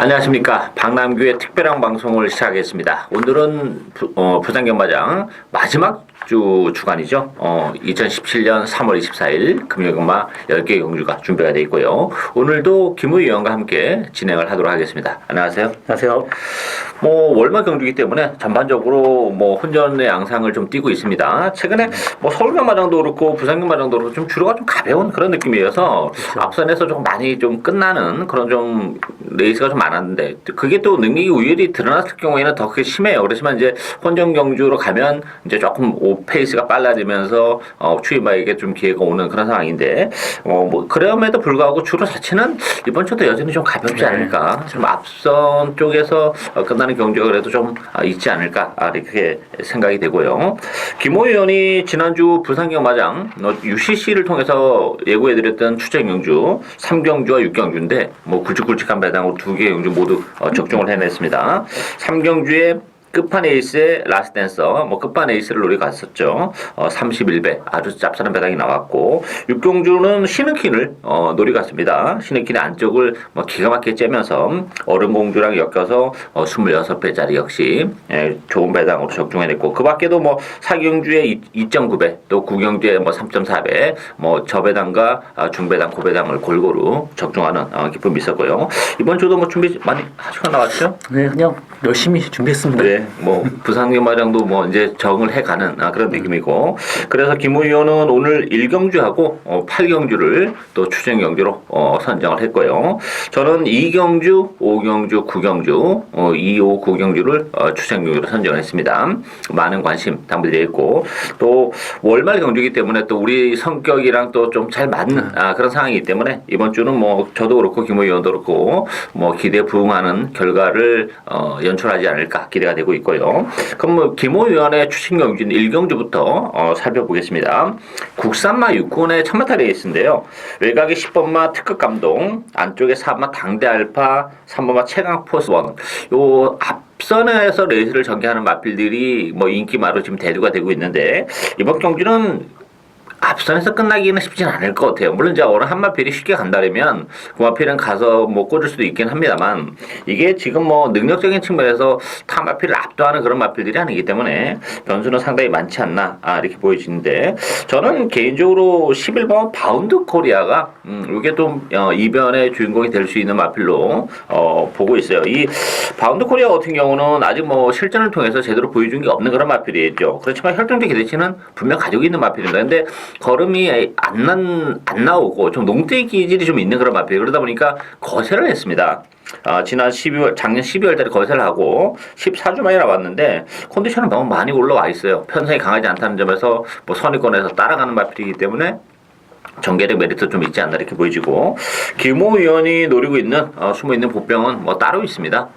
안녕하십니까. 박남규의 특별한 방송을 시작하겠습니다. 오늘은 부산경마장 마지막 주간이죠. 2017년 3월 24일 금요일경마 10개 경주가 준비가 되어 있고요. 오늘도 김우희 위원과 함께 진행을 하도록 하겠습니다. 안녕하세요. 안녕하세요. 월말 경주이기 때문에 전반적으로 혼전의 양상을 좀 띠고 있습니다. 최근에 서울경마장도 그렇고 부산경마장도 그렇고 좀 주로가 좀 가벼운 그런 느낌이어서 그렇죠. 앞선에서 좀 많이 좀 끝나는 그런 좀 레이스가 좀 많았는데 그게 또 능력이 우열이 드러났을 경우에는 더 그게 심해요. 그렇지만 이제 혼전 경주로 가면 이제 조금 페이스가 빨라지면서 추이마에게 좀 기회가 오는 그런 상황인데 그럼에도 불구하고 주로 자체는 이번 주도 여전히 좀 가볍지 않을까. 좀 앞선 쪽에서 끝나는 경주가 그래도 좀 있지 않을까 이렇게 생각이 되고요. 김호 의원이 지난주 부산경마장 UCC를 통해서 예고해드렸던 추천 경주 3경주와 6경주인데 굵직굵직한 배당으로 2개의 경주 모두 적중을 해냈습니다. 3경주에 끝판 에이스의 라스트댄서, 끝판 에이스를 노리고 갔었죠. 31배, 아주 짭짤한 배당이 나왔고, 육경주는 신은킨을 노리고 갔습니다. 신은킨의 안쪽을 기가 막히게 째면서 얼음공주랑 엮여서 26배짜리 역시 좋은 배당으로 적중해냈고, 그 밖에도 사경주의 2.9배, 또 구경주의 3.4배, 저배당과 중배당, 고배당을 골고루 적중하는 기쁨이 있었고요. 이번 주도 준비 많이 하시고 나왔죠? 네, 그냥 열심히 준비했습니다. 네. 부산경마장도 이제 적응을 해가는 그런 느낌이고, 그래서 김우 의원은 오늘 1경주하고 8경주를 또 추천 경주로 선정을 했고요. 저는 2경주, 5경주, 9경주, 2, 5, 9경주를 추천 경주로 선정을 했습니다. 많은 관심 당부드리겠고, 또 월말 경주이기 때문에 또 우리 성격이랑 또 좀 잘 맞는 그런 상황이기 때문에 이번 주는 저도 그렇고 김우 의원도 그렇고 기대에 부응하는 결과를 연출하지 않을까 기대가 되고 있고요. 그럼 김호 의원의 추천 경주는 1경주부터 살펴보겠습니다. 국산마 6군의 천마타 레이스인데요. 외곽에 10번마 특급 감동, 안쪽에 4번마 당대 알파, 3번마 최강 포스 원. 요 앞선에서 레이스를 전개하는 마필들이 인기마로 지금 대두가 되고 있는데 이번 경주는 앞선에서 끝나기는 쉽진 않을 것 같아요. 물론 이제 어느 한 마필이 쉽게 간다면 그 마필은 가서 꽂을 수도 있긴 합니다만 이게 지금 능력적인 측면에서 타 마필을 압도하는 그런 마필들이 아니기 때문에 변수는 상당히 많지 않나 이렇게 보여지는데 저는 개인적으로 11번 바운드 코리아가 이게 또 이변의 주인공이 될 수 있는 마필로 보고 있어요. 이 바운드 코리아 같은 경우는 아직 실전을 통해서 제대로 보여준 게 없는 그런 마필이죠. 그렇지만 혈통적 기대치는 분명 가지고 있는 마필입니다. 근데 걸음이 안 나오고 좀 농대 기질이 좀 있는 그런 마필이에요. 그러다 보니까 거세를 했습니다. 작년 12월 달에 거세를 하고 14주 만에 나왔는데 컨디션은 너무 많이 올라와 있어요. 편성이 강하지 않다는 점에서 선의권에서 따라가는 마필이기 때문에 전개력 메리트 좀 있지 않나 이렇게 보여지고 김호 의원이 노리고 있는 숨어있는 보병은 따로 있습니다.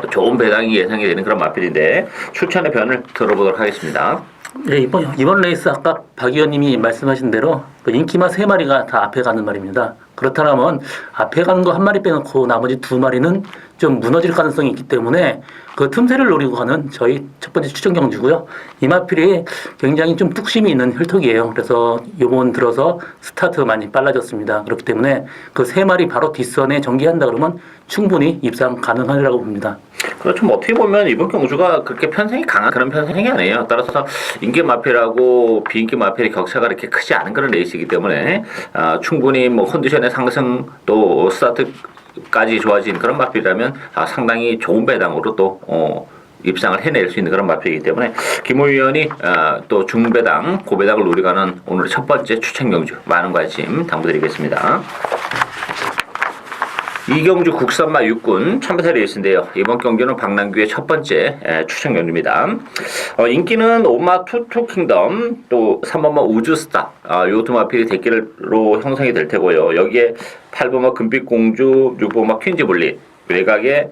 좋은 배당이 예상이 되는 그런 마필인데 추천의 변을 들어보도록 하겠습니다. 네, 이번 레이스 아까 박 의원님이 말씀하신 대로 인기마 3마리가 다 앞에 가는 말입니다. 그렇다면 앞에 가는 거 한 마리 빼놓고 나머지 2마리는 좀 무너질 가능성이 있기 때문에 그 틈새를 노리고 가는 저희 첫 번째 추천 경주고요. 이 마필이 굉장히 좀 뚝심이 있는 혈통이에요. 그래서 요번 들어서 스타트 많이 빨라졌습니다. 그렇기 때문에 그 3마리 바로 뒷선에 전개한다 그러면 충분히 입상 가능하리라고 봅니다. 그렇죠. 어떻게 보면 이번 경주가 그렇게 편성이 강한 그런 편성이 아니에요. 따라서 인기 마필하고 비인기 마필의 격차가 그렇게 크지 않은 그런 레이스이기 때문에 충분히 컨디션의 상승 또 스타트까지 좋아진 그런 마필이라면 상당히 좋은 배당으로 또 입상을 해낼 수 있는 그런 마필이기 때문에 김호 의원이 또 중배당, 고배당을 노려가는 오늘 첫 번째 추천 경주 많은 관심 당부드리겠습니다. 이경주 국산마 6군 참배사 레이스인데요. 이번 경주는 박남규의 첫 번째 추천 경주입니다. 인기는 5마 투투킹덤 또 3번마 우주스타 요 두 마필이 대결로 형성이 될 테고요. 여기에 8번마 금빛공주, 6번마 퀸즈블릿, 외곽에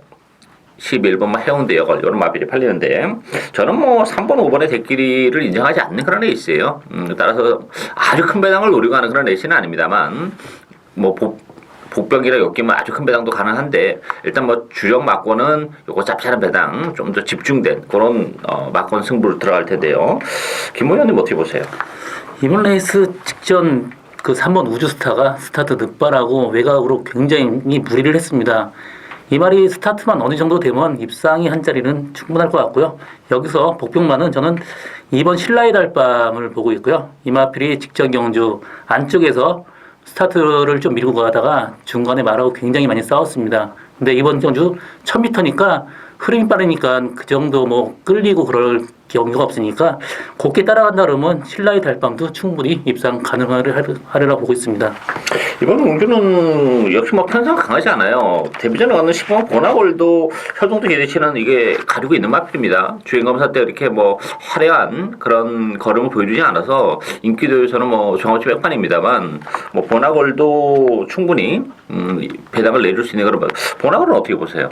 11번마 해운대 여걸 이런 마필이 팔리는데 저는 3번, 5번의 대끼리를 인정하지 않는 그런 레이스예요. 따라서 아주 큰 배당을 노리고 하는 그런 레이스는 아닙니다만 복병이라 엮이면 아주 큰 배당도 가능한데 일단 주력 막권은 요거 짭짤한 배당 좀 더 집중된 그런 막권 승부를 들어갈 텐데요. 김 의원님 어떻게 보세요? 이번 레이스 직전 그 3번 우주스타가 스타트 늑발하고 외곽으로 굉장히 무리를 했습니다. 이 말이 스타트만 어느 정도 되면 입상이 한 자리는 충분할 것 같고요. 여기서 복병만은 저는 이번 신라의 달밤을 보고 있고요. 이마필이 직전 경주 안쪽에서 스타트를 좀 밀고 가다가 중간에 말하고 굉장히 많이 싸웠습니다. 근데 이번 경주 1000m니까 흐름이 빠르니까 그 정도 뭐 끌리고 그럴 경우가 없으니까 곱게 따라간다 그러면 신라의 달밤도 충분히 입상 가능하리라 보고 있습니다. 이번 공주는 역시 뭐 편성 강하지 않아요. 데뷔전에 가는 10번 보나골도 혈동도 기대치는 이게 가지고 있는 마필입니다. 주행검사 때 이렇게 뭐 화려한 그런 걸음을 보여주지 않아서 인기도에서는 뭐 정확히 백판입니다만 뭐 보나골도 충분히 배당을 내줄 수 있는 그런 보나골은 어떻게 보세요?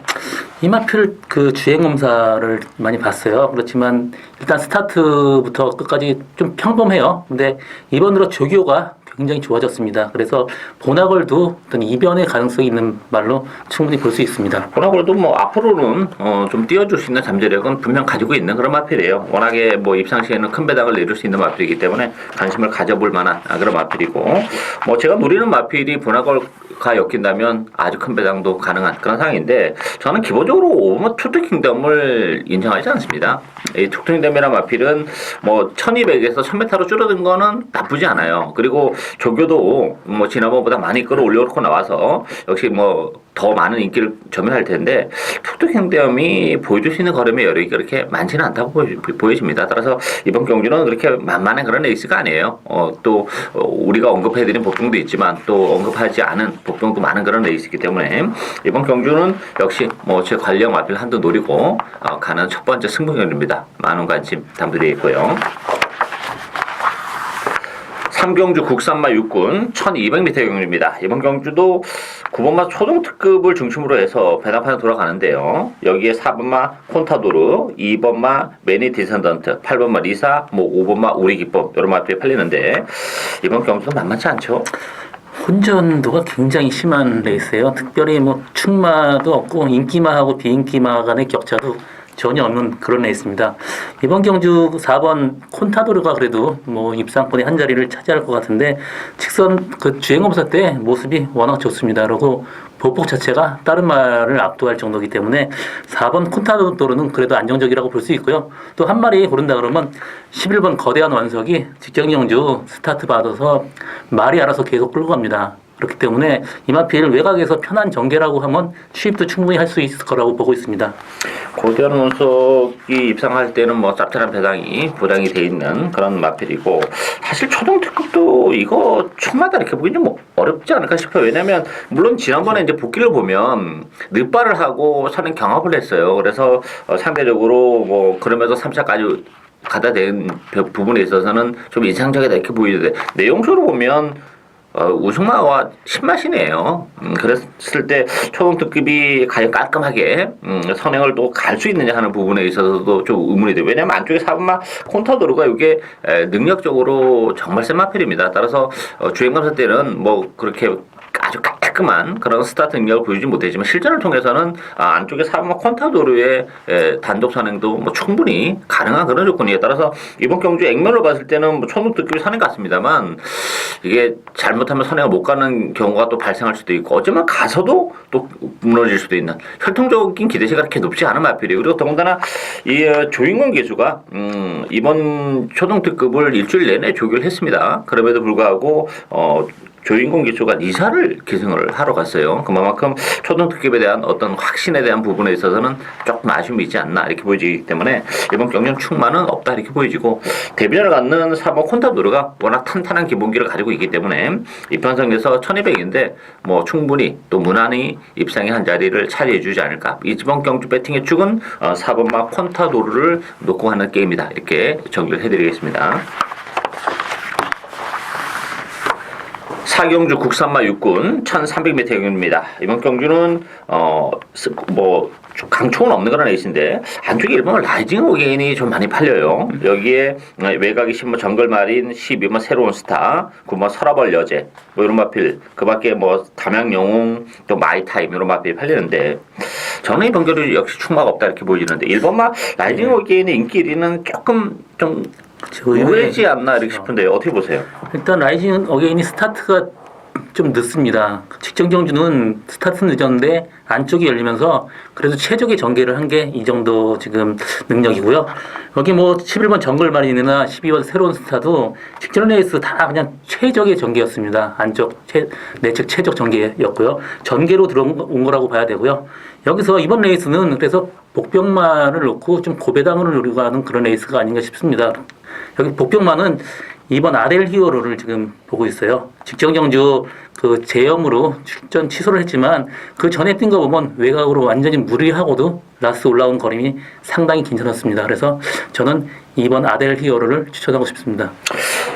이마필 그 주행 검사를 많이 봤어요. 그렇지만 일단 스타트부터 끝까지 좀 평범해요. 근데 이번으로 조교가 굉장히 좋아졌습니다. 그래서 보나걸도 어떤 이변의 가능성이 있는 말로 충분히 볼 수 있습니다. 보나골도 뭐 앞으로는 좀 띄워줄 수 있는 잠재력은 분명 가지고 있는 그런 마필이에요. 워낙에 뭐 입상 시에는 큰 배당을 내줄 수 있는 마필이기 때문에 관심을 가져볼 만한 그런 마필이고 뭐 제가 노리는 마필이 보나골가 엮인다면 아주 큰 배당도 가능한 그런 상황인데 저는 기본적으로 오버머 투드킹덤을 인정하지 않습니다. 이 투드킹덤이라는 마필은 뭐 1200에서 1000m로 줄어든 거는 나쁘지 않아요. 그리고 조교도 뭐 지난번보다 많이 끌어올려놓고 나와서 역시 뭐 더 많은 인기를 점유할 텐데 투드킹덤이 보여줄 수 있는 걸음의 여력이 그렇게 많지는 않다고 보여집니다. 따라서 이번 경주는 그렇게 만만한 그런 레이스가 아니에요. 또 우리가 언급해드린 복병도 있지만 또 언급하지 않은 복병도 많은 그런 레이스이기 때문에 이번 경주는 역시 뭐 제 관련 마필 한두 노리고 가는 첫 번째 승부경주입니다. 많은 관심 담드리겠고요. 3경주 국산마 육군 1200m 경주입니다. 이번 경주도 9번마 초등특급을 중심으로 해서 배당판에 돌아가는데요. 여기에 4번마 콘타도르, 2번마 매니 디센던트, 8번마 리사, 뭐 5번마 우리기법 이런 마필이 팔리는데 이번 경주도 만만치 않죠? 혼전도가 굉장히 심한 레이스예요. 특별히 뭐 충마도 없고 인기마하고 비인기마 간의 격차도 전혀 없는 그런 레이스입니다. 이번 경주 4번 콘타도르가 그래도 뭐 입상권의 한 자리를 차지할 것 같은데 직선 그 주행검사 때 모습이 워낙 좋습니다. 그리고 보폭 자체가 다른 말을 압도할 정도이기 때문에 4번 콘타도르는 그래도 안정적이라고 볼 수 있고요. 또 한 마리 고른다 그러면 11번 거대한 완석이 직전 경주 스타트 받아서 말이 알아서 계속 끌고 갑니다. 그렇기 때문에 이마필 외곽에서 편한 전개라고 하면 취입도 충분히 할 수 있을 거라고 보고 있습니다. 고대한 원석이 입상할 때는 뭐 짭짤한 배당이 보장이 돼 있는 그런 마필이고 사실 초등특급도 이거 충마다 이렇게 보기 좀 어렵지 않을까 싶어요. 왜냐면 물론 지난번에 이제 복귀를 보면 늦발을 하고 사는 경합을 했어요. 그래서 상대적으로 뭐 그러면서 3차까지 가다 된 부분에 있어서는 좀 인상적이다 이렇게 보이는데 내용적으로 보면 우승마와 신맛이네요. 그랬을 때 초등특급이 과연 깔끔하게 선행을 또 갈 수 있느냐 하는 부분에 있어서도 좀 의문이 돼요. 왜냐면 안쪽에 4번마 콘타도르가 이게 능력적으로 정말 센 마필입니다. 따라서 주행감사 때는 뭐 그렇게 아주 깔끔한 그런 스타트 능력을 보여주지 못했지만 실전을 통해서는 안쪽에 4번마 콘타도르의 단독 선행도 뭐 충분히 가능한 그런 조건이에 따라서 이번 경주 액면을 봤을 때는 뭐 초등특급이 선행 같습니다만 이게 잘못하면 선행을 못 가는 경우가 또 발생할 수도 있고 어쩌면 가서도 또 무너질 수도 있는 혈통적인 기대치가 그렇게 높지 않은 마필이에요. 그리고 더군다나 이 조인권 기수가 이번 초등특급을 일주일 내내 조교를 했습니다. 그럼에도 불구하고 조인권 기수가 이사를 기승을 하러 갔어요. 그만큼 초등특급에 대한 어떤 확신에 대한 부분에 있어서는 조금 아쉬움이 있지 않나 이렇게 보여지기 때문에 이번 경기는 충만은 없다 이렇게 보여지고 데뷔전을 갖는 4번 콘타도르가 워낙 탄탄한 기본기를 가지고 있기 때문에 이 편성에서 1200인데 뭐 충분히 또 무난히 입상의 한 자리를 차지해주지 않을까. 이번 경주 배팅의 축은 4번마 콘타도르를 놓고 하는 게임이다 이렇게 정리를 해드리겠습니다. 4경주 국산마 육군 1300m 경주입니다. 이번 경주는 뭐 강총은 없는 그런 레이스인데 안쪽에 1번은 라이징 어게인이 좀 많이 팔려요. 여기에 외곽이 10번 정글마린, 12번 새로운 스타, 9번 서라벌 여제 뭐 이런 마필 그 밖에 뭐 담양영웅 또 마이타임 이런 마필이 팔리는데 저는 이번 경주 역시 충마가 없다 이렇게 보이는데 1번마 라이징 어게인의 인기 1위는 조금 좀 의외지 않나 이렇게 싶은데 어떻게 보세요? 일단 라이징 어게인이 스타트가 좀 늦습니다. 직전 경주는 스타트는 늦었는데 안쪽이 열리면서 그래도 최적의 전개를 한 게 이 정도 지금 능력이고요. 여기 뭐 11번 정글 마린이나 12번 새로운 스타도 직전 레이스 다 그냥 최적의 전개였습니다. 안쪽 내측 최적 전개였고요. 전개로 들어온 거라고 봐야 되고요. 여기서 이번 레이스는 그래서 복병마를 놓고 좀 고배당을 노리고 하는 그런 레이스가 아닌가 싶습니다. 여기 복병마는 이번 아델 히어로를 지금 보고 있어요. 직전 경주 그 제염으로 출전 취소를 했지만 그 전에 뛴 거 보면 외곽으로 완전히 무리하고도 라스 올라온 거림이 상당히 괜찮았습니다. 그래서 저는 이번 아델 히어로를 추천하고 싶습니다.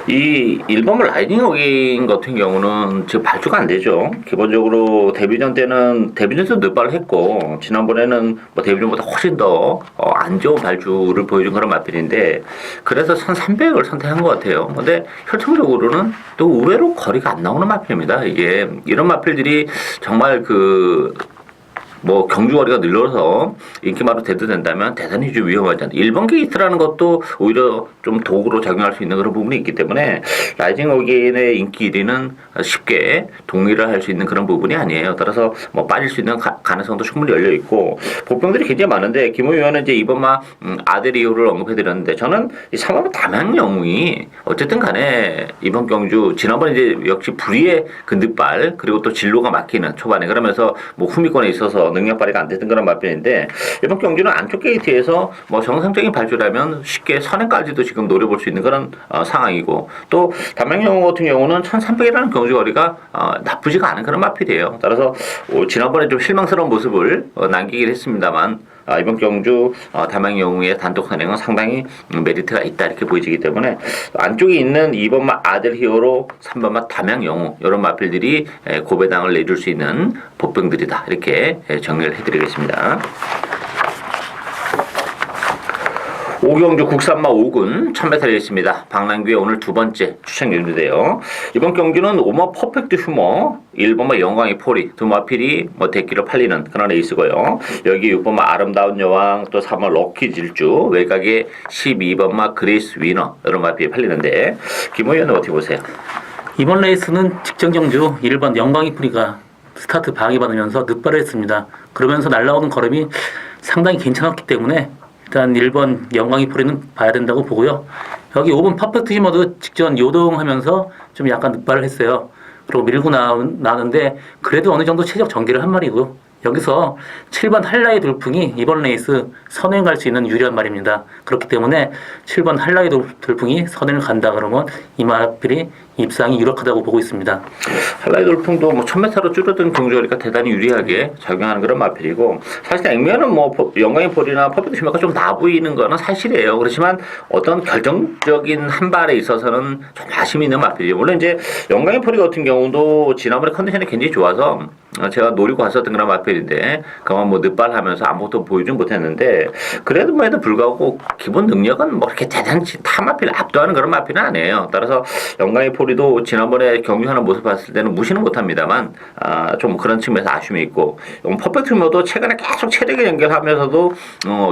이 1번 라이딩 어게인 같은 경우는 지금 발주가 안 되죠. 기본적으로 데뷔전 때는 데뷔전에서 늦발을 했고 지난번에는 뭐 데뷔전보다 훨씬 더 안 좋은 발주를 보여준 그런 마필인데 그래서 1300을 선택한 것 같아요. 근데 혈통적으로는 또 의외로 거리가 안 나오는 마필입니다. 이게 이런 마필들이 정말 뭐 경주거리가 늘려서 인기마로 대두된다면 대단히 좀 위험하지 않나. 1번 게이트라는 것도 오히려 좀 도구로 작용할 수 있는 그런 부분이 있기 때문에 라이징 어게인의 인기 1위는 쉽게 동의를 할 수 있는 그런 부분이 아니에요. 따라서 뭐 빠질 수 있는 가능성도 충분히 열려 있고 복병들이 굉장히 많은데 김호 의원은 이제 이번만 아데리오를 언급해드렸는데 저는 이 3번 담양영웅이 어쨌든 간에 이번 경주 지난번에 이제 역시 불의의 그 늦발 그리고 또 진로가 막히는 초반에 그러면서 뭐 후미권에 있어서 능력 발휘가 안 됐던 그런 마필인데 이번 경주는 안쪽 게이트에서 뭐 정상적인 발주라면 쉽게 선행까지도 지금 노려볼 수 있는 그런 상황이고 또 담양영웅 같은 경우는 1300이라는 경주거리가 나쁘지가 않은 그런 마필이에요. 따라서 지난번에 좀 실망스러운 모습을 남기긴 했습니다만 이번 경주 담양영웅의 단독 선행은 상당히 메리트가 있다 이렇게 보여지기 때문에 안쪽에 있는 2번마 아델 히어로 3번마 담양영웅 이런 마필들이 고배당을 내줄 수 있는 복병들이다 이렇게 정리를 해드리겠습니다. 5경주 국산마 5군 1000m 레이스입니다. 박랑규의 오늘 두 번째 추천 경주인데요. 이번 경주는 5마 퍼펙트 휴머, 1번마 영광의 포리 두 마필이 뭐 대기로 팔리는 그런 레이스고요. 여기 6번마 아름다운 여왕 또 3번 럭키 질주 외곽에 12번마 그레이스 위너 이런 마필이 팔리는데 김호 의원은 어떻게 보세요? 이번 레이스는 직전 경주 1번 영광의 포리가 스타트 방해받으면서 늦발을 했습니다. 그러면서 날아오는 걸음이 상당히 괜찮았기 때문에 일단 1번 영광의 포리는 봐야 된다고 보고요. 여기 5번 퍼펙트 히머도 직전 요동하면서 좀 약간 늦발을 했어요. 그리고 밀고 나왔는데 그래도 어느 정도 최적 전개를 한 말이고요. 여기서 7번 한라의 돌풍이 이번 레이스 선행 갈 수 있는 유리한 말입니다. 그렇기 때문에 7번 한라의 돌풍이 선행을 간다 그러면 이 마필이 입상이 유력하다고 보고 있습니다. 한라의 돌풍도 뭐 1000m로 줄어든 경주거리가 대단히 유리하게 작용하는 그런 마필이고 사실 액면은 뭐 영광의 볼이나 퍼펙트 휴머가 좀 나 보이는 거는 사실이에요. 그렇지만 어떤 결정적인 한 발에 있어서는 좀 아쉬움이 있는 마필이에요. 물론 이제 영광의 포리 같은 경우도 지난번에 컨디션이 굉장히 좋아서 제가 노리고 갔었던 그런 마필인데 그만 뭐 늦발하면서 아무것도 보여주진 못했는데 그래도 뭐에도 불구하고 기본 능력은 뭐 이렇게 대단히 타 마필 압도하는 그런 마필은 아니에요. 따라서 영광의 포리도 지난번에 경유하는 모습 봤을 때는 무시는 못합니다만 좀 그런 측면에서 아쉬움이 있고 퍼펙트 휴머도 최근에 계속 체력에 연결하면서도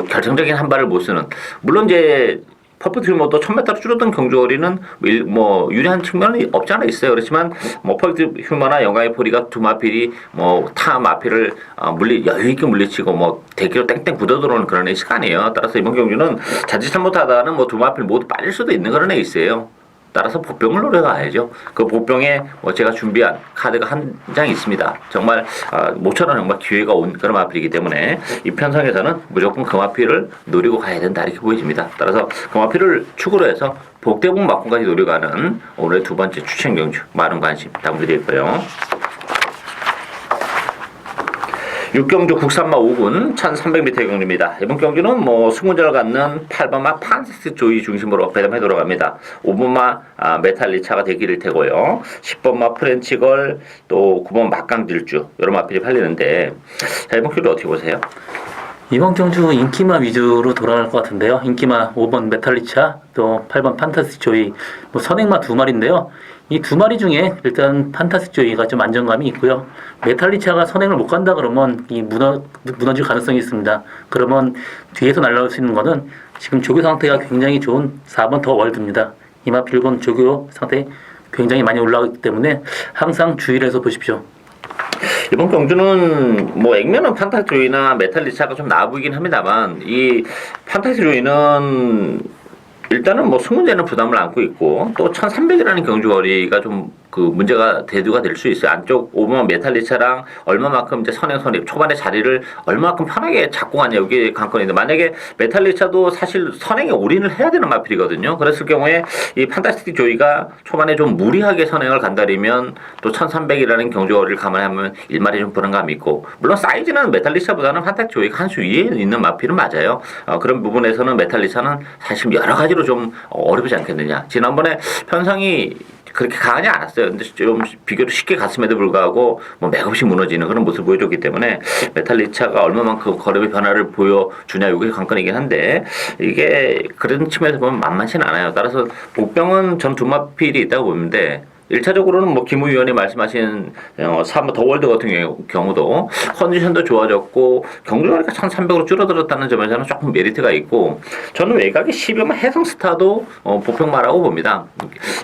결정적인 한 발을 못 쓰는 물론 이제 퍼펙트 휴머도 1000m로 줄어든 경주거리는 뭐 유리한 측면이 없지 않아 있어요. 그렇지만 뭐 퍼펙트 휴머나 영광의 포리가 두 마필이 뭐 타 마필을 여유 있게 물리치고 뭐 대기로 땡땡 굳어 들어오는 그런 레이스가 아니에요. 따라서 이번 경주는 자칫 잘못하다가는 뭐 두 마필 모두 빠질 수도 있는 그런 레이스예요. 따라서 복병을 노려가야죠. 그 복병에 뭐 제가 준비한 카드가 한 장 있습니다. 정말 모처럼 정말 기회가 온 그런 마필이기 때문에 이 편성에서는 무조건 그 마필을 노리고 가야 된다 이렇게 보여집니다. 따라서 그 마필을 축으로 해서 복대복 막군까지 노려가는 오늘의 두 번째 추천 경주 많은 관심 부탁드리고요. 6경주 국산마 5군 1300m 경주입니다. 이번 경주는 뭐 승무전을 갖는 8번마 판세스 조이 중심으로 배담해 돌아갑니다. 5번마 메탈리차가 대기를 태고요. 10번마 프렌치걸 또 9번 막강질주 여러 마필이 팔리는데 자, 이번 경주 어떻게 보세요? 이번 경주 인기마 위주로 돌아갈 것 같은데요. 인기마 5번 메탈리차 또 8번 판타스 조이 뭐 선행마 두 마리인데요. 이 두 마리 중에 일단 판타스 조이가 좀 안정감이 있고요. 메탈리차가 선행을 못 간다 그러면 이 무너질 가능성이 있습니다. 그러면 뒤에서 날아올 수 있는 거는 지금 조교 상태가 굉장히 좋은 4번 더 월드입니다. 이마 빌본 조교 상태 굉장히 많이 올라가기 때문에 항상 주의를 해서 보십시오. 이번 경주는 뭐 액면은 판타지 조이나 메탈리차가 좀 나아 보이긴 합니다만 이 판타지 조이는 일단은 뭐 20대는 부담을 안고 있고 또 1300이라는 경주 거리가 좀 그 문제가 대두가 될 수 있어요. 안쪽 5번 메탈리차랑 얼마만큼 이제 선행 선입 초반에 자리를 얼마만큼 편하게 잡고 가냐 이게 관건인데 만약에 메탈리차도 사실 선행에 올인을 해야 되는 마필이거든요. 그랬을 경우에 이 판타스틱 조이가 초반에 좀 무리하게 선행을 간다면 또 1300이라는 경주 거리를 감안하면 일말이 좀 불안감이 있고 물론 사이즈는 메탈리차보다는 판타스틱 조이가 한 수 위에 있는 마필은 맞아요. 그런 부분에서는 메탈리차는 사실 여러 가지로 좀 어렵지 않겠느냐. 지난번에 편성이 그렇게 강하지 않았어요. 근데 좀 비교로 쉽게 갔음에도 불구하고 뭐 맥없이 무너지는 그런 모습을 보여줬기 때문에 메탈리차가 얼마만큼 거리의 변화를 보여주냐 이게 관건이긴 한데 이게 그런 측면에서 보면 만만치는 않아요. 따라서 복병은 전 두 마필이 있다고 보는데 1차적으로는 뭐 김우 위원이 말씀하신 3번 더 월드 같은 경우도 컨디션도 좋아졌고 경주거리가 1300으로 줄어들었다는 점에서는 조금 메리트가 있고 저는 외곽에 12번 해성스타도 보평마라고 봅니다.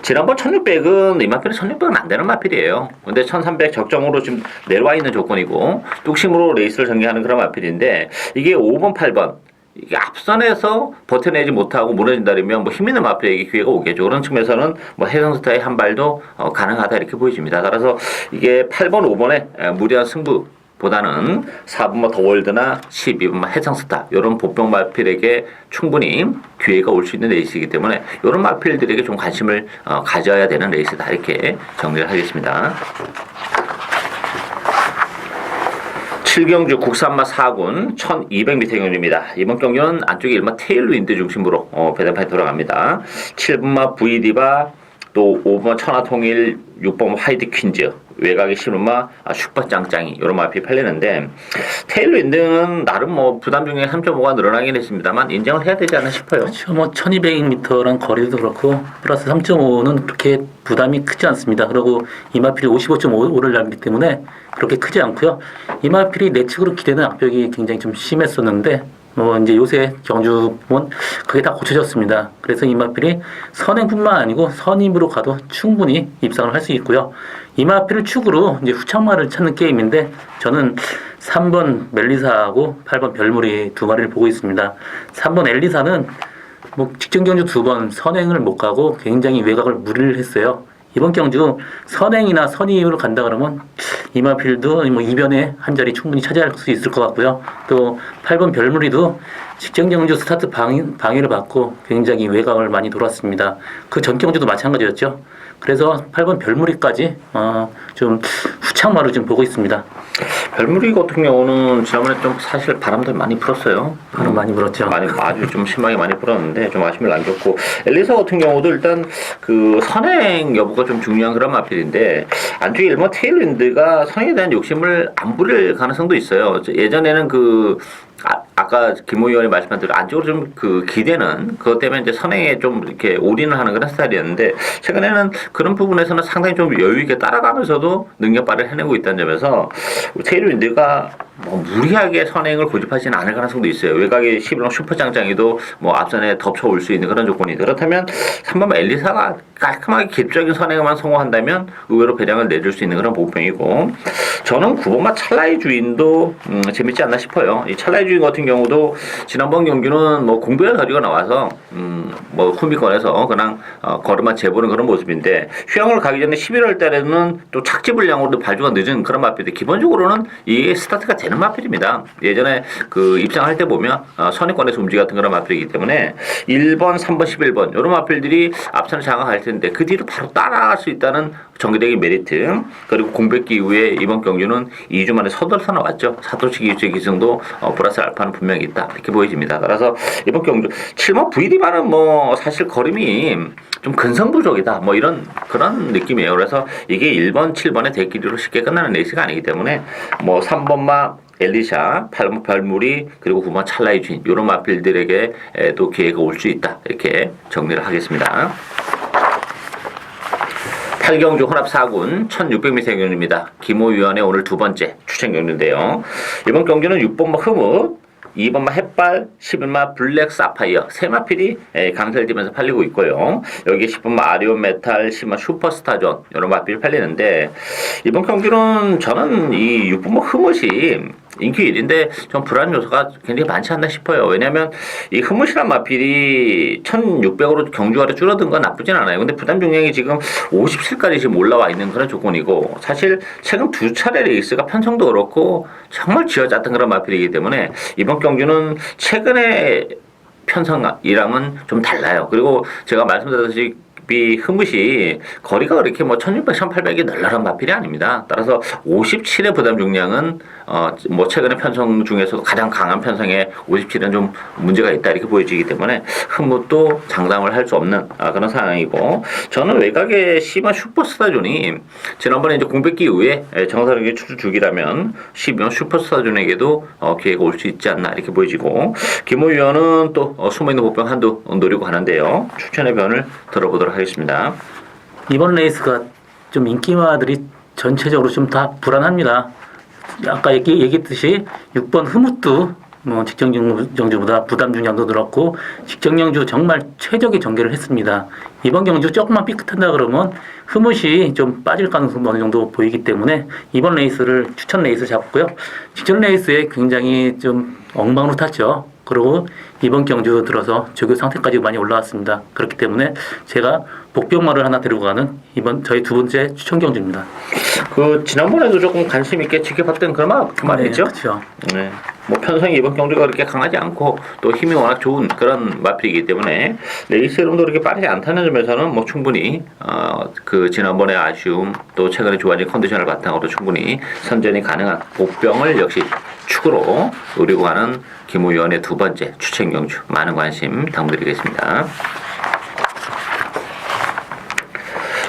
지난번 1600은 이 마필은 1600은 안 되는 마필이에요. 근데 1300 적정으로 지금 내려와 있는 조건이고 뚝심으로 레이스를 전개하는 그런 마필인데 이게 5번 8번 이게 앞선에서 버텨내지 못하고 무너진다면 뭐 힘있는 마필에게 기회가 오겠죠. 그런 측면에서는 뭐 해성스타의 한 발도 가능하다 이렇게 보여집니다. 따라서 이게 8번, 5번에 무리한 승부보다는 4번만 더 월드나 12번만 해성스타 이런 보병 마필에게 충분히 기회가 올 수 있는 레이스이기 때문에 이런 마필들에게 좀 관심을 가져야 되는 레이스다 이렇게 정리를 하겠습니다. 7경주 국산마 4군 1200m 경주입니다. 이번 경주는 안쪽에 일마 테일윈드 중심으로 배당판이 돌아갑니다. 7분마 VD바 또 5번 천하통일 6번 하이드 퀸즈 외곽에 실루마 슈퍼짱짱이 이런 마필이 팔리는데 테일윈드는 나름 뭐 부담 중에 3.5가 늘어나긴 했습니다만 인정을 해야 되지 않나 싶어요. 그렇죠. 뭐 1200m랑 거리도 그렇고 플러스 3.5는 그렇게 부담이 크지 않습니다. 그리고 이마필이 55.5를 날기 때문에 그렇게 크지 않고요. 이마필이 내측으로 기대는 악벽이 굉장히 좀 심했었는데 이제 요새 경주 보면 그게 다 고쳐졌습니다. 그래서 이마필이 선행뿐만 아니고 선임으로 가도 충분히 입상을 할 수 있고요. 이마필을 축으로 이제 후창마를 찾는 게임인데 저는 3번 멜리사하고 8번 별무리 두 마리를 보고 있습니다. 3번 엘리사는 뭐 직전 경주 2번 선행을 못 가고 굉장히 외곽을 무리를 했어요. 이번 경주 선행이나 선임으로 간다 그러면 이마필도 뭐 이변에 한 자리 충분히 차지할 수 있을 것 같고요. 또 8번 별무리도 직전 경주 스타트 방해를 받고 굉장히 외곽을 많이 돌았습니다. 그 전 경주도 마찬가지였죠. 그래서 8번 별무리까지 좀 후창마로 좀 보고 있습니다. 별무리 같은 경우는 지난번에 좀 사실 바람도 많이 불었어요. 바람 많이 불었죠. 아주 좀 심하게 많이 불었는데 좀 아쉬움을 남겼고 엘리사 같은 경우도 일단 그 선행 여부가 좀 중요한 그런 마필인데 안쪽에 일본 테일윈드가 선행에 대한 욕심을 안 부릴 가능성도 있어요. 예전에는 아까 김호 의원이 말씀한 대로 안쪽으로 좀 그 기대는 그것 때문에 이제 선행에 좀 이렇게 올인을 하는 그런 스타일이었는데 최근에는 그런 부분에서는 상당히 좀 여유 있게 따라가면서도 능력 발휘를 해내고 있다는 점에서 테일윈드가 뭐 무리하게 선행을 고집하지는 않을 가능성도 있어요. 외곽에 11번 슈퍼짱짱이도 뭐 앞선에 덮쳐 올 수 있는 그런 조건이 그렇다면 3번 엘리사가 깔끔하게 기술적인 선행만 성공한다면 의외로 배량을 내줄 수 있는 그런 보병이고 저는 9번마 찰나의 주인도 재밌지 않나 싶어요. 이 찰나의 주인 같은 경우도 지난번 경기는 뭐 공부의 거리가 나와서 뭐 후미권에서 그냥 걸음만 재보는 그런 모습인데 휴양을 가기 전에 11월 달에는 또 착지 분량으로도 발주가 늦은 그런 마필인데 기본적으로는 이게 스타트가 되는 마필입니다. 예전에 그 입장할 때 보면 선행권에서 움직이 같은 그런 마필이기 때문에 1번, 3번, 11번 이런 마필들이 앞선을 장악할 텐데 그 뒤로 바로 따라갈 수 있다는 정기적인 메리트 그리고 공백기 이후에 이번 경주는 2주 만에 서둘러서 나왔죠. 사토시 기수의 기승도 플러스 알파는 분명히 있다 이렇게 보여집니다. 따라서 이번 경주 7번 VD바는 뭐 사실 걸음이 좀 근성부족이다 뭐 이런 그런 느낌이에요. 그래서 이게 1번, 7번의 대끼리로 쉽게 끝나는 레이스가 아니기 때문에 뭐 3번마 엘리샤, 8번 별무리 그리고 9번 찰나의 주인 이런 마필들에게도 기회가 올 수 있다 이렇게 정리를 하겠습니다. 8경주 혼합 4군 1600m 경주입니다. 김호 위원의 오늘 두 번째 추천 경주인데요. 이번 경주는 6번마 흐뭇 2번마 햇발, 11마 블랙 사파이어 세 마필이 강설되면서 팔리고 있고요. 여기 10번마 아리온 메탈, 10번 슈퍼스타존 이런 마필이 팔리는데 이번 경기는 저는 이 6번마 흐뭇이 인기 1인데 좀 불안 요소가 굉장히 많지 않나 싶어요. 왜냐하면 이 흐뭇이란 마필이 1600으로 경주가로 줄어든 건 나쁘진 않아요. 근데 부담 중량이 지금 57까지 지금 올라와 있는 그런 조건이고 사실 최근 두 차례 레이스가 편성도 그렇고 정말 쥐어짰던 그런 마필이기 때문에 이번 경주는 최근에 편성이랑은 좀 달라요. 그리고 제가 말씀드렸듯이 흐뭇이 거리가 그렇게 뭐 1600, 1800이 널널한 마필이 아닙니다. 따라서 57의 부담 중량은 뭐 최근에 편성 중에서도 가장 강한 편성에 57은 좀 문제가 있다 이렇게 보여지기 때문에 흐뭇도 장담을 할 수 없는 그런 상황이고 저는 외곽의 시마 슈퍼스타존이 지난번에 이제 공백기 이후에 정상적인 출주기라면 12번 슈퍼스타존에게도 기회가 올 수 있지 않나 이렇게 보여지고 김호 위원은 또 숨어있는 복병 한두 노리고 가는데요. 추천의 변을 들어보도록 하겠습니다. 이번 레이스가 좀 인기마들이 전체적으로 좀 다 불안합니다. 아까 얘기했듯이 6번 흐뭇도 뭐 직전경주보다 부담 중량도 늘었고 직전경주 정말 최적의 전개를 했습니다. 이번 경주 조금만 삐끗한다 그러면 흐뭇이 좀 빠질 가능성도 어느 정도 보이기 때문에 이번 레이스를 추천 레이스 잡고요. 직전 레이스에 굉장히 좀 엉망으로 탔죠. 그리고 이번 경주 들어서 조교 상태까지 많이 올라왔습니다. 그렇기 때문에 제가 복병마를 하나 데리고 가는 이번 저희 두 번째 추천 경주입니다. 그 지난번에도 조금 관심 있게 지켜봤던 그런 말이죠. 네, 그렇죠. 네. 뭐 편성이 이번 경주가 그렇게 강하지 않고 또 힘이 워낙 좋은 그런 마필이기 때문에 레이스 이름도 그렇게 빠르지 않다는 점에서는 뭐 충분히 그 지난번의 아쉬움 또 최근에 좋아진 컨디션을 바탕으로 충분히 선전이 가능한 복병을 역시 축으로 노리고 가는 김호 위원의 두 번째 추천 경주 많은 관심 당부드리겠습니다.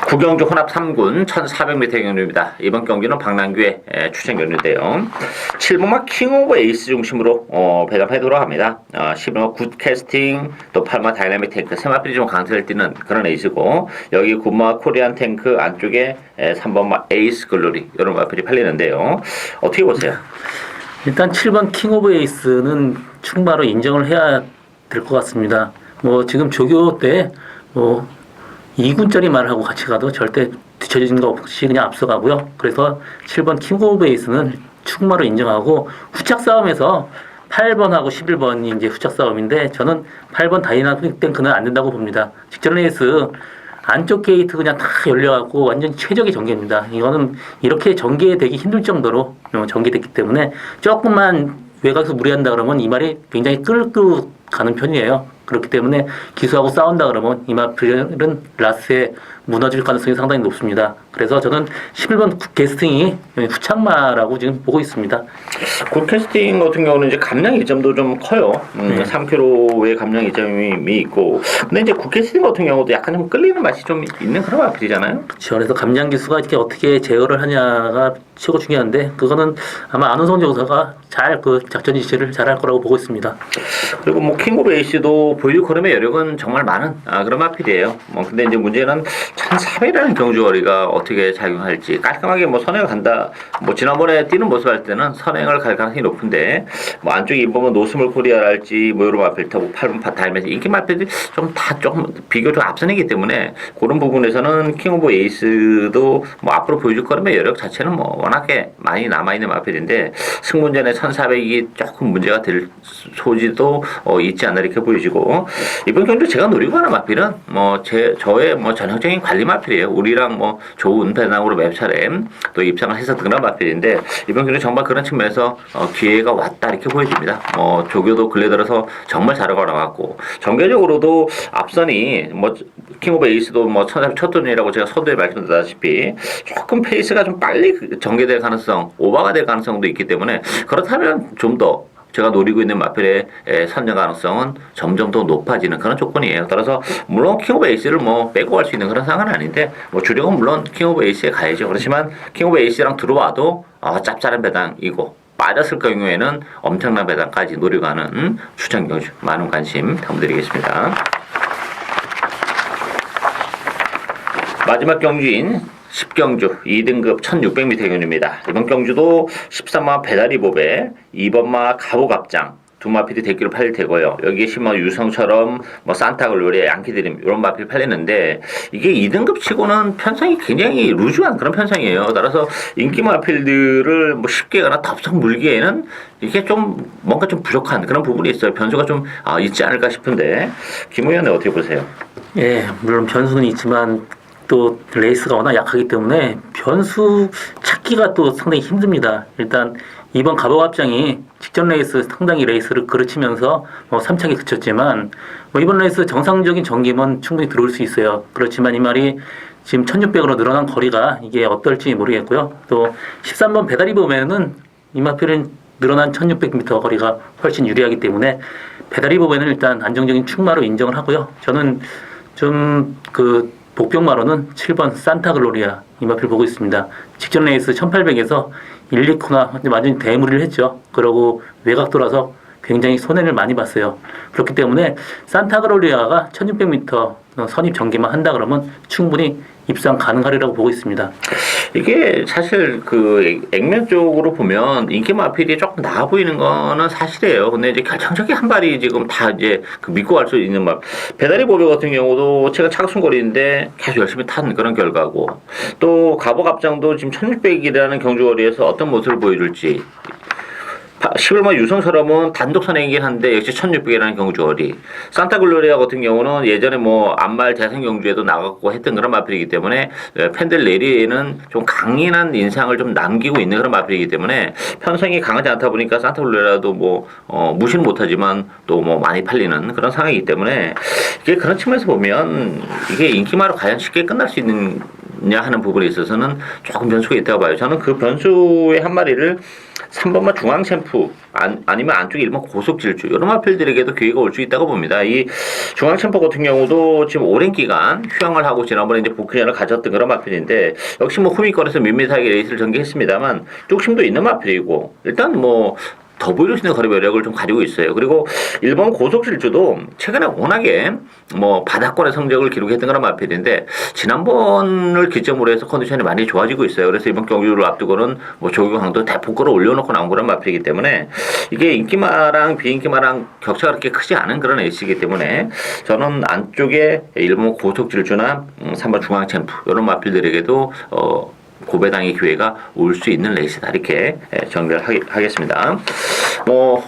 구경주 혼합 3군 1400m 경주입니다. 이번 경기는 박남규의 추천 경주인데요. 7번마 킹 오브 에이스 중심으로 배당하도록 합니다. 11번 굿 캐스팅, 또 8번 다이나믹 탱크, 세 마필이 좀 강세를 띠는 그런 에이스고 여기 9번 코리안 탱크 안쪽에 3번마 에이스 글로리 이런 마필이 팔리는데요. 어떻게 보세요? 일단 7번 킹 오브 에이스는 충마로 인정을 해야 될 것 같습니다. 뭐 지금 조교 때 뭐 2군짜리 말을 하고 같이 가도 절대 뒤처지는 거 없이 그냥 앞서가고요. 그래서 7번 킹 오브 에이스는 충마로 인정하고 후착 싸움에서 8번하고 11번이 이제 후착 싸움인데 저는 8번 다이나믹 탱크는 안 된다고 봅니다. 직전 레이스 안쪽 게이트 그냥 다 열려갖고 완전 최적의 전개입니다. 이거는 이렇게 전개되기 힘들 정도로 전개됐기 때문에 조금만 외곽에서 무리한다 그러면 이 말이 굉장히 끌고 가는 편이에요. 그렇기 때문에 기수하고 싸운다 그러면 이 마필은 라스에 무너질 가능성이 상당히 높습니다. 그래서 저는 11번 굿캐스팅이 후착마라고 지금 보고 있습니다. 굿캐스팅 같은 경우는 이제 감량 이점도 좀 커요. 3kg의 감량 이점이 있고. 근데 이제 굿캐스팅 같은 경우도 약간 좀 끌리는 맛이 좀 있는 그런 마필이잖아요. 그렇죠. 그래서 감량 기수가 이렇게 어떻게 제어를 하냐가 최고 중요한데 그거는 아마 안원성 정사가 잘 그 작전 지시를 잘 할 거라고 보고 있습니다. 그리고 뭐 킹 오브 에이스도 보유 걸음의 여력은 정말 많은 그런 마필이에요. 뭐 근데 이제 문제는 1400이라는 경주거리가 어떻게 작용할지 깔끔하게 뭐 선행을 간다. 뭐 지난번에 뛰는 모습 할 때는 선행을 갈 가능성이 높은데 뭐 안쪽에 보면 노스몰 코리아랄지 뭐 이런 마필 타고 8번 달면서 인기 마필들이 좀 다 조금 비교적 앞선이기 때문에 그런 부분에서는 킹 오브 에이스도 뭐 앞으로 보여줄 거름의 여력 자체는 뭐 워낙에 많이 남아있는 마필인데 승문전에 1400이 조금 문제가 될 소지도 있지 않나 이렇게 보여지고 이번 경주 제가 노리고 하는 마필은 뭐 저의 뭐 전형적인 관리 마필이에요. 우리랑 뭐 좋은 배낭으로 몇 차례 또 입상을 해서 등한 마필인데 이번 경주 정말 그런 측면에서 기회가 왔다 이렇게 보여집니다. 조교도 근래 들어서 정말 잘하고 나왔고 전개적으로도 앞선이 뭐 킹 오브 에이스도 뭐 1400 첫 돈이라고 제가 서두에 말씀드렸다시피 조금 페이스가 좀 빨리 전개될 가능성 오버가 될 가능성도 있기 때문에 그렇다면 좀 더 제가 노리고 있는 마필의 선정 가능성은 점점 더 높아지는 그런 조건이에요. 따라서 물론 킹 오브 에이스를 뭐 빼고 갈 수 있는 그런 상황은 아닌데 뭐 주력은 물론 킹 오브 에이스에 가야죠. 그렇지만 킹 오브 에이스랑 들어와도 짭짤한 배당이고 빠졌을 경우에는 엄청난 배당까지 노리고 가는 추천 경주 많은 관심 당부드리겠습니다. 마지막 경주인 10경주 2등급 1600m 경주입니다. 이번 경주도 13마 배다리 보배, 2번마 가보갑장, 두 마필이 대기로 팔릴 테고요. 여기에 심어 유성처럼 뭐 산타글로리아, 양키드림 이런 마필이 팔리는데 이게 2등급 치고는 편성이 굉장히 루즈한 그런 편성이에요. 따라서 인기 마필들을 뭐 쉽게 가나 덥석 물기에는 이게 좀 뭔가 좀 부족한 그런 부분이 있어요. 변수가 좀 있지 않을까 싶은데 김 의원은 어떻게 보세요? 예, 물론 변수는 있지만 또 레이스가 워낙 약하기 때문에 변수 찾기가 또 상당히 힘듭니다. 일단 이번 가보합장이 직전 레이스 상당히 레이스를 그르치면서 뭐 3착에 그쳤지만 뭐 이번 레이스 정상적인 전기면 충분히 들어올 수 있어요. 그렇지만 이 말이 지금 1600으로 늘어난 거리가 이게 어떨지 모르겠고요. 또 13번 배달이 보면은 이 마필은 늘어난 1600m 거리가 훨씬 유리하기 때문에 배달이 보면은 일단 안정적인 충마로 인정을 하고요. 저는 좀 복병마로는 7번 산타글로리아 이 마필 보고 있습니다. 직전 레이스 1800에서 1, 2코나 완전히 대무리를 했죠. 그러고 외곽 돌아서 굉장히 손해를 많이 봤어요. 그렇기 때문에 산타글로리아가 1600m 선입 전개만 한다 그러면 충분히 입상 가능하리라고 보고 있습니다. 이게 사실 액면적으로 보면 인기 마필이 조금 나아 보이는 거는 사실이에요. 근데 이제 결정적인 한 발이 지금 다 이제 믿고 갈 수 있는 말. 배달의 보배 같은 경우도 제가 착순거리인데 계속 열심히 탄 그런 결과고 또 가보갑장도 지금 1600이라는 경주거리에서 어떤 모습을 보여줄지 11번 유성처럼은 단독 선행이긴 한데 역시 1600이라는 경주거리. 산타글로리아 같은 경우는 예전에 뭐 안말 대선 경주에도 나갔고 했던 그런 마필이기 때문에 팬들 내리에는 좀 강인한 인상을 좀 남기고 있는 그런 마필이기 때문에 편성이 강하지 않다 보니까 산타글로리아도 뭐 무시는 못하지만 또 뭐 많이 팔리는 그런 상황이기 때문에 이게 그런 측면에서 보면 이게 인기마로 과연 쉽게 끝날 수 있느냐 하는 부분에 있어서는 조금 변수가 있다고 봐요. 저는 그 변수의 한 마리를 3번만 중앙 챔프 아니면 안쪽에 1번 고속 질주 이런 마필들에게도 기회가 올 수 있다고 봅니다. 이 중앙 챔프 같은 경우도 지금 오랜 기간 휴양을 하고 지난번에 이제 복귀전을 가졌던 그런 마필인데 역시 뭐 후미권에서 밋밋하게 레이스를 전개했습니다만 뚝심도 있는 마필이고 일단 뭐 더 보일 수 있는 거리 매력을 좀 가지고 있어요. 그리고 일본 고속질주도 최근에 워낙에 뭐 바닥권의 성적을 기록했던 그런 마필인데 지난번을 기점으로 해서 컨디션이 많이 좋아지고 있어요. 그래서 이번 경주를 앞두고는 뭐 조규강도 대폭 끌어 올려놓고 나온 그런 마필이기 때문에 이게 인기마랑 비인기마랑 격차가 그렇게 크지 않은 그런 에이스이기 때문에 저는 안쪽에 일본 고속질주나 3번 중앙챔프 이런 마필들에게도 고배당의 기회가 올 수 있는 레이스다 이렇게 정리를 하겠습니다. 뭐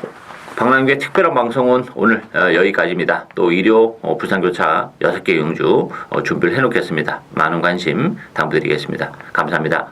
박람회 특별한 방송은 오늘 여기까지입니다. 또 일요 부산교차 6개 경주 준비를 해놓겠습니다. 많은 관심 당부드리겠습니다. 감사합니다.